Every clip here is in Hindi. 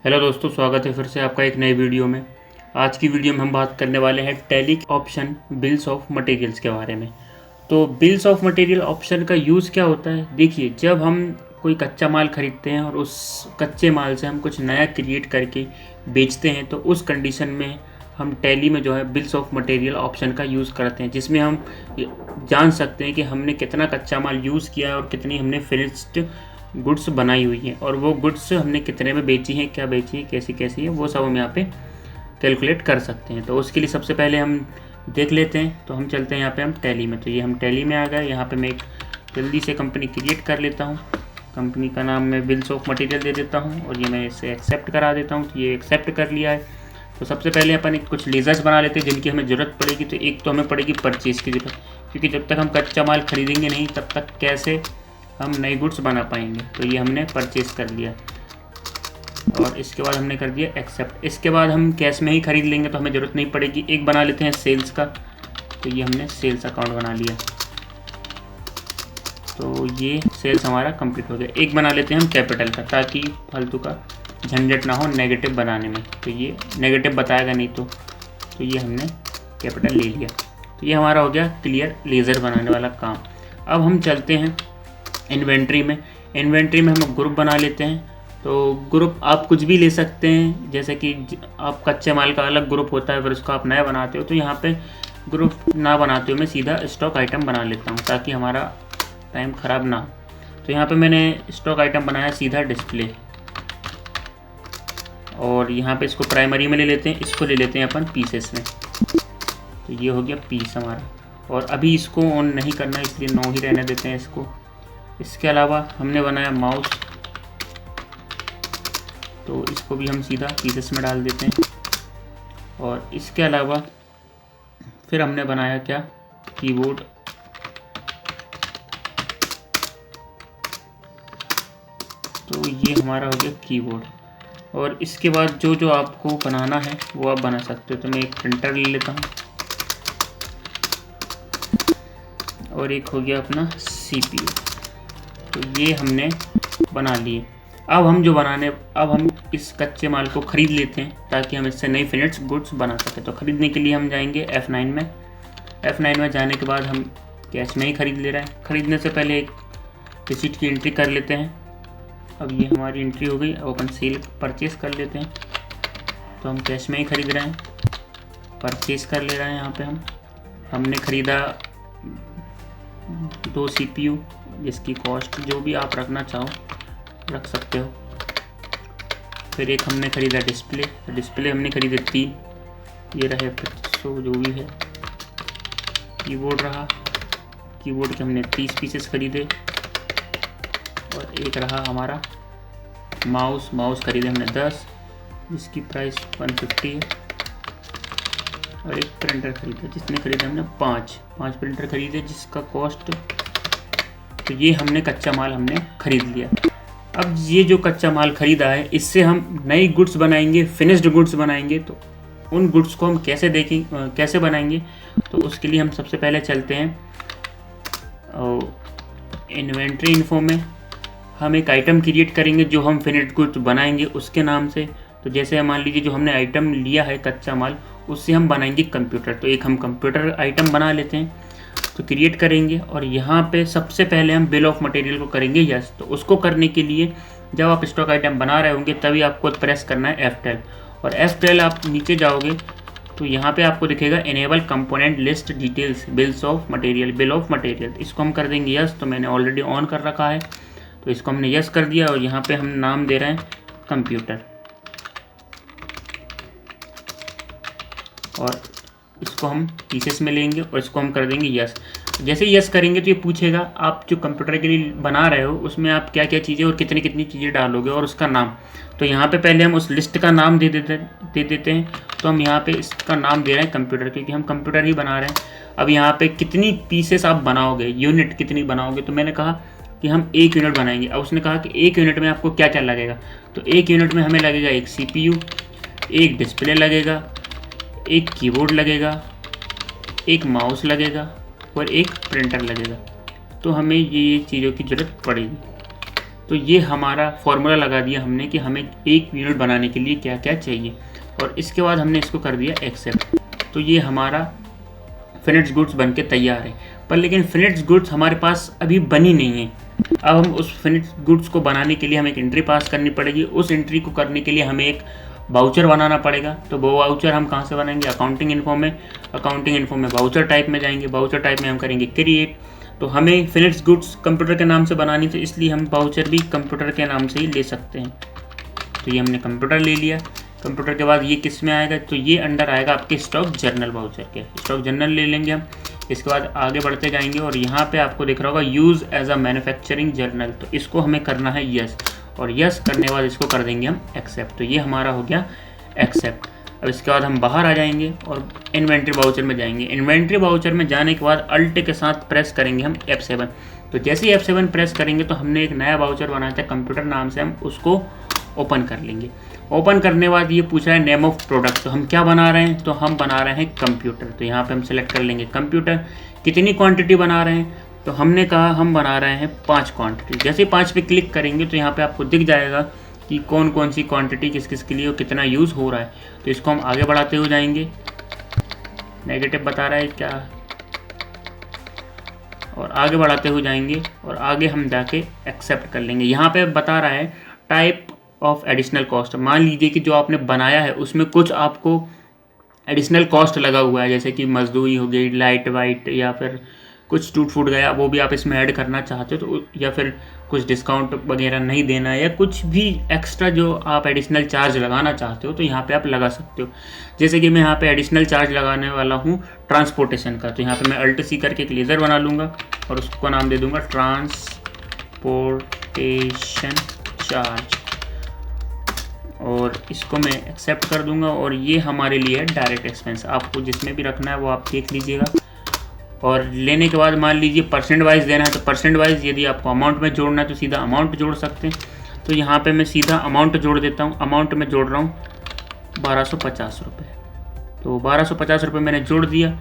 हेलो दोस्तों, स्वागत है फिर से आपका एक नए वीडियो में। आज की वीडियो में हम बात करने वाले हैं tally option bills of materials के बारे में। तो बिल्स ऑफ मटेरियल ऑप्शन का यूज़ क्या होता है? देखिए, जब हम कोई कच्चा माल खरीदते हैं और उस कच्चे माल से हम कुछ नया क्रिएट करके बेचते हैं, तो उस कंडीशन में हम टैली में जो है बिल्स ऑफ मटेरियल ऑप्शन का यूज़ करते हैं, जिसमें हम जान सकते हैं कि हमने कितना कच्चा माल यूज़ किया है और कितनी हमने फिनिश्ड गुड्स बनाई हुई हैं, और वो गुड्स हमने कितने में बेची हैं, क्या बेची हैं, कैसी कैसी है, वो सब हम यहाँ पे कैलकुलेट कर सकते हैं। तो उसके लिए सबसे पहले हम देख लेते हैं। तो हम चलते हैं यहाँ पे हम टैली में। तो ये हम टैली में आ गए। यहाँ पे मैं एक जल्दी से कंपनी क्रिएट कर लेता हूँ। कंपनी का नाम मैं बिल्स ऑफ मटेरियल दे देता हूँ और ये मैं इसे एक्सेप्ट करा देता हूँ। तो ये एक्सेप्ट कर लिया है। तो सबसे पहले अपन कुछ लेज़र्स बना लेते हैं जिनकी हमें ज़रूरत पड़ेगी। तो एक तो हमें पड़ेगी परचेज़ की ज़रूरत, क्योंकि जब तक हम कच्चा माल खरीदेंगे नहीं तब तक कैसे हम नई गुड्स बना पाएंगे। तो ये हमने परचेज़ कर लिया और इसके बाद हमने कर दिया एक्सेप्ट। इसके बाद हम कैश में ही खरीद लेंगे तो हमें ज़रूरत नहीं पड़ेगी। एक बना लेते हैं सेल्स का। तो ये हमने सेल्स अकाउंट बना लिया। तो ये सेल्स हमारा कंप्लीट हो गया। एक बना लेते हैं हम कैपिटल का, ताकि फालतू का झंझट ना हो नेगेटिव बनाने में। तो ये नेगेटिव बताएगा नहीं तो ये हमने कैपिटल ले लिया। तो ये हमारा हो गया क्लियर लेज़र बनाने वाला काम। अब हम चलते हैं इन्वेंट्री में। इन्वेंट्री में हम ग्रुप बना लेते हैं। तो ग्रुप आप कुछ भी ले सकते हैं, जैसे कि आप कच्चे माल का अलग ग्रुप होता है, फिर उसको आप नया बनाते हो। तो यहाँ पे ग्रुप ना बनाते हुए मैं सीधा स्टॉक आइटम बना लेता हूँ, ताकि हमारा टाइम ख़राब ना हो। तो यहाँ पे मैंने स्टॉक आइटम बनाया सीधा डिस्प्ले, और यहाँ पे इसको प्राइमरी में ले लेते हैं, इसको ले लेते हैं अपन पीसेस में। तो ये हो गया पीस हमारा, और अभी इसको ऑन नहीं करना, इसलिए नो ही रहने देते हैं इसको। इसके अलावा हमने बनाया माउस, तो इसको भी हम सीधा पीसेस में डाल देते हैं। और इसके अलावा फिर हमने बनाया क्या, कीबोर्ड। तो ये हमारा हो गया कीबोर्ड। और इसके बाद जो जो आपको बनाना है वो आप बना सकते हो। तो मैं एक प्रिंटर ले लेता हूँ, और एक हो गया अपना CPU। तो ये हमने बना लिए। अब हम इस कच्चे माल को ख़रीद लेते हैं, ताकि हम इससे नई फिनिश्ड गुड्स बना सकें। तो ख़रीदने के लिए हम जाएंगे F9 में। F9 में जाने के बाद हम कैश में ही ख़रीद ले रहे हैं। ख़रीदने से पहले एक रिसीट की एंट्री कर लेते हैं। अब ये हमारी एंट्री हो गई। अब अपन सेल परचेज़ कर लेते हैं। तो हम कैश में ही ख़रीद रहे हैं, परचेज़ कर ले रहे हैं। यहाँ पे हमने ख़रीदा 2 CPU, जिसकी कॉस्ट जो भी आप रखना चाहो रख सकते हो। फिर एक हमने ख़रीदा डिस्प्ले हमने ख़रीदे 3, ये रहे 2500 जो भी है। कीबोर्ड रहा, कीबोर्ड के हमने 30 पीसेस ख़रीदे। और एक रहा हमारा माउस ख़रीदे हमने 10, जिसकी प्राइस 150 है। और एक प्रिंटर ख़रीदा, जिसने ख़रीदा हमने 5 प्रिंटर ख़रीदे, जिसका कॉस्ट। तो ये हमने कच्चा माल हमने ख़रीद लिया। अब ये जो कच्चा माल ख़रीदा है, इससे हम नई गुड्स बनाएंगे, फिनिश्ड गुड्स बनाएंगे। तो उन गुड्स को हम कैसे बनाएंगे? तो उसके लिए हम सबसे पहले चलते हैं इन्वेंट्री इन्फो में। हम एक आइटम क्रिएट करेंगे जो हम फिनिश्ड गुड्स बनाएंगे उसके नाम से। तो जैसे मान लीजिए जो हमने आइटम लिया है कच्चा माल, उससे हम बनाएंगे कंप्यूटर। तो एक हम कंप्यूटर आइटम बना लेते हैं। तो क्रिएट करेंगे, और यहाँ पे सबसे पहले हम बिल ऑफ मटेरियल को करेंगे यस। तो उसको करने के लिए जब आप स्टॉक आइटम बना रहे होंगे तभी आपको प्रेस करना है F12, और F12 आप नीचे जाओगे तो यहाँ पे आपको दिखेगा enable component list details bill of material. इसको हम कर देंगे यस। तो मैंने ऑलरेडी ऑन कर रखा है, तो इसको हमने यस कर दिया। और यहाँ पे हम नाम दे रहे हैं कंप्यूटर, और इसको हम पीसेस में लेंगे और इसको हम कर देंगे यस। जैसे यस करेंगे तो ये पूछेगा आप जो कंप्यूटर के लिए बना रहे हो उसमें आप क्या क्या चीज़ें और कितनी कितनी चीज़ें डालोगे, और उसका नाम। तो यहाँ पे पहले हम उस लिस्ट का नाम दे देते हैं। तो हम यहाँ पे इसका नाम दे रहे हैं कंप्यूटर, क्योंकि हम कंप्यूटर ही बना रहे हैं। अब यहाँ पे कितनी पीसेस आप बनाओगे, यूनिट कितनी बनाओगे? तो मैंने कहा कि हम 1 यूनिट बनाएंगे। अब उसने कहा कि 1 यूनिट में आपको क्या क्या लगेगा? तो 1 यूनिट में हमें लगेगा एक CPU, एक डिस्प्ले लगेगा, एक कीबोर्ड लगेगा, एक माउस लगेगा और एक प्रिंटर लगेगा। तो हमें ये चीज़ों की ज़रूरत पड़ेगी। तो ये हमारा फॉर्मूला लगा दिया हमने कि हमें एक यूनिट बनाने के लिए क्या क्या चाहिए, और इसके बाद हमने इसको कर दिया एक्सेप्ट। तो ये हमारा फिनिश्ड गुड्स बन के तैयार है। पर लेकिन फिनिश्ड गुड्स हमारे पास अभी बनी नहीं है। अब हम उस फिनिश्ड गुड्स को बनाने के लिए हमें एक एंट्री पास करनी पड़ेगी। उस एंट्री को करने के लिए हमें एक वाउचर बनाना पड़ेगा। तो वो वाउचर हम कहाँ से बनाएंगे? अकाउंटिंग इन्फो में। अकाउंटिंग इन्फो में वाउचर टाइप में जाएंगे। वाउचर टाइप में हम करेंगे क्रिएट। तो हमें फिनिश्ड गुड्स कंप्यूटर के नाम से बनानी थी, इसलिए हम वाउचर भी कंप्यूटर के नाम से ही ले सकते हैं। तो ये हमने कंप्यूटर ले लिया। कंप्यूटर के बाद ये किस में आएगा? तो ये अंडर आएगा आपके स्टॉक जर्नल वाउचर के। स्टॉक जर्नल ले लेंगे हम। इसके बाद आगे बढ़ते जाएंगे और यहाँ पे आपको दिख रहा होगा use as a manufacturing journal. तो इसको हमें करना है यस, और यस करने के बाद इसको कर देंगे हम एक्सेप्ट। तो ये हमारा हो गया एक्सेप्ट। अब इसके बाद हम बाहर आ जाएंगे और इन्वेंट्री वाउचर में जाएंगे। इन्वेंट्री वाउचर में जाने के बाद अल्ट के साथ प्रेस करेंगे हम F7। तो जैसे ही F7 प्रेस करेंगे तो हमने एक नया वाउचर बनाया था कंप्यूटर नाम से, हम उसको ओपन कर लेंगे। ओपन करने के बाद ये पूछ रहा है नेम ऑफ प्रोडक्ट। तो हम क्या बना रहे हैं? तो हम बना रहे हैं कंप्यूटर। तो यहाँ पे हम सेलेक्ट कर लेंगे कंप्यूटर। कितनी क्वांटिटी बना रहे हैं? तो हमने कहा हम बना रहे हैं 5 क्वांटिटी। जैसे ही 5 पे क्लिक करेंगे तो यहाँ पे आपको दिख जाएगा कि कौन कौन सी क्वांटिटी किस किस के लिए और कितना यूज़ हो रहा है। तो इसको हम आगे बढ़ाते हुए जाएंगे। नेगेटिव बता रहा है क्या, और आगे बढ़ाते हुए जाएंगे और आगे हम जाके एक्सेप्ट कर लेंगे। यहाँ पे बता रहा है टाइप ऑफ एडिशनल कॉस्ट। मान लीजिए कि जो आपने बनाया है उसमें कुछ आपको एडिशनल कॉस्ट लगा हुआ है, जैसे कि मजदूरी हो गई, लाइट वाइट, या फिर कुछ टूट फूट गया, वो भी आप इसमें ऐड करना चाहते हो तो, या फिर कुछ डिस्काउंट वगैरह नहीं देना है, या कुछ भी एक्स्ट्रा जो आप एडिशनल चार्ज लगाना चाहते हो तो यहाँ पे आप लगा सकते हो। जैसे कि मैं यहाँ पे एडिशनल चार्ज लगाने वाला हूँ ट्रांसपोर्टेशन का। तो यहाँ पे मैं अल्ट सी करके एक लेज़र बना लूँगा और उसको नाम दे दूँगा ट्रांसपोर्टेशन चार्ज, और इसको मैं एक्सेप्ट कर दूंगा। और ये हमारे लिए है डायरेक्ट एक्सपेंस। आपको जिसमें भी रखना है वो आप देख लीजिएगा। और लेने के बाद मान लीजिए परसेंट वाइज देना है तो परसेंट वाइज, यदि आपको अमाउंट में जोड़ना है तो सीधा अमाउंट जोड़ सकते हैं। तो यहाँ पे मैं सीधा अमाउंट जोड़ देता हूँ। अमाउंट में जोड़ रहा हूँ 1250 रुपये। तो 1250 रुपये मैंने जोड़ दिया।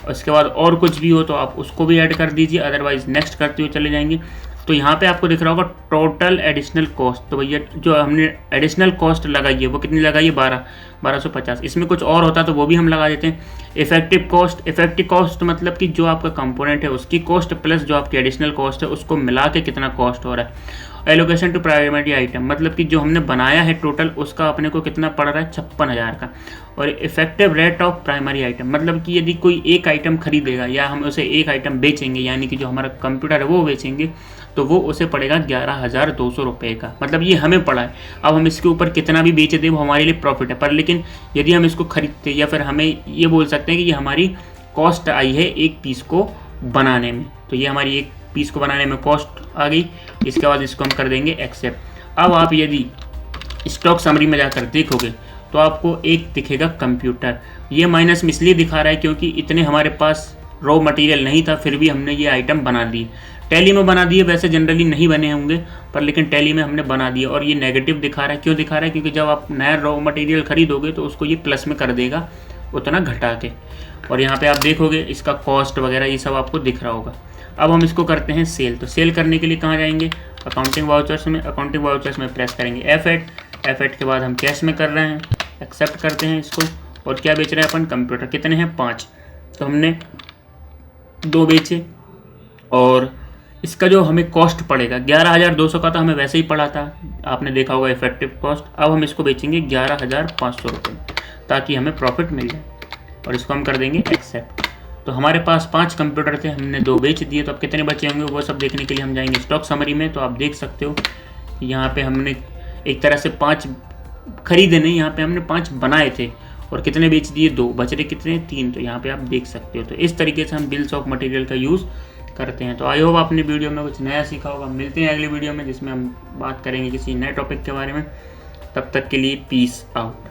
उसके बाद और कुछ भी हो तो आप उसको भी ऐड कर दीजिए, अदरवाइज नेक्स्ट करते हुए चले जाएंगे। तो यहाँ पे आपको दिख रहा होगा टोटल एडिशनल कॉस्ट। तो भैया जो हमने एडिशनल कॉस्ट लगाई है वो कितनी लगाई है? 1250। इसमें कुछ और होता तो वो भी हम लगा देते हैं। इफेक्टिव कॉस्ट, इफेक्टिव कॉस्ट मतलब कि जो आपका कंपोनेंट है उसकी कॉस्ट प्लस जो आपकी एडिशनल कॉस्ट है उसको मिला के कितना कॉस्ट हो रहा है। एलोकेशन टू प्राइमरी आइटम मतलब कि जो हमने बनाया है टोटल उसका अपने को कितना पड़ रहा है? 56,000 का। और effective rate of primary item मतलब कि यदि कोई एक आइटम खरीदेगा या हम उसे एक आइटम बेचेंगे, यानी कि जो हमारा कंप्यूटर है वो बेचेंगे, तो वो उसे पड़ेगा 11,200 रुपये का। मतलब ये हमें पड़ा है। अब हम इसके ऊपर कितना भी बेच दें वो हमारे लिए प्रॉफिट है। पर लेकिन यदि हम इसको खरीदते या फिर हमें ये बोल सकते हैं कि ये हमारी कॉस्ट आई है एक पीस को बनाने में, तो ये हमारी एक पीस को बनाने में कॉस्ट आ गई। इसके बाद इसको हम कर देंगे एक्सेप्ट। अब आप यदि स्टॉक समरी में जाकर देखोगे तो आपको एक दिखेगा कंप्यूटर। ये माइनस में इसलिए दिखा रहा है क्योंकि इतने हमारे पास रॉ मटेरियल नहीं था, फिर भी हमने ये आइटम बना दी। टैली में बना दिए, वैसे जनरली नहीं बने होंगे पर लेकिन टैली में हमने बना दिए। और ये नेगेटिव दिखा रहा है। क्यों दिखा रहा है? क्योंकि जब आप नया रॉ मटेरियल खरीदोगे तो उसको ये प्लस में कर देगा उतना घटा के। और यहाँ पे आप देखोगे इसका कॉस्ट वगैरह ये सब आपको दिख रहा होगा। अब हम इसको करते हैं सेल। तो सेल करने के लिए कहाँ जाएंगे? अकाउंटिंग वाउचर्स में। अकाउंटिंग वाउचर्स में प्रेस करेंगे F8 के बाद हम कैश में कर रहे हैं, एक्सेप्ट करते हैं इसको। और क्या बेच रहे हैं अपन? कंप्यूटर। कितने हैं? 5। तो हमने 2 बेचे और इसका जो हमें कॉस्ट पड़ेगा 11,200 का, तो हमें वैसे ही पड़ा था, आपने देखा होगा इफेक्टिव कॉस्ट। अब हम इसको बेचेंगे 11,500 रुपये ताकि हमें प्रॉफिट मिल जाए, और इसको हम कर देंगे एक्सेप्ट। तो हमारे पास 5 कंप्यूटर थे, हमने 2 बेच दिए। तो अब कितने बचे होंगे वो सब देखने के लिए हम जाएंगे स्टॉक समरी में। तो आप देख सकते हो यहाँ पे हमने एक तरह से 5 खरीदे नहीं, यहाँ पे हमने 5 बनाए थे और कितने बेच दिए? 2। बच रहे कितने? 3। तो यहाँ पे आप देख सकते हो। तो इस तरीके से हम बिल्स ऑफ मटेरियल का यूज़ करते हैं। तो आई होप आपने वीडियो में कुछ नया सीखा होगा। मिलते हैं अगली वीडियो में जिसमें हम बात करेंगे किसी नए टॉपिक के बारे में। तब तक के लिए पीस आउट।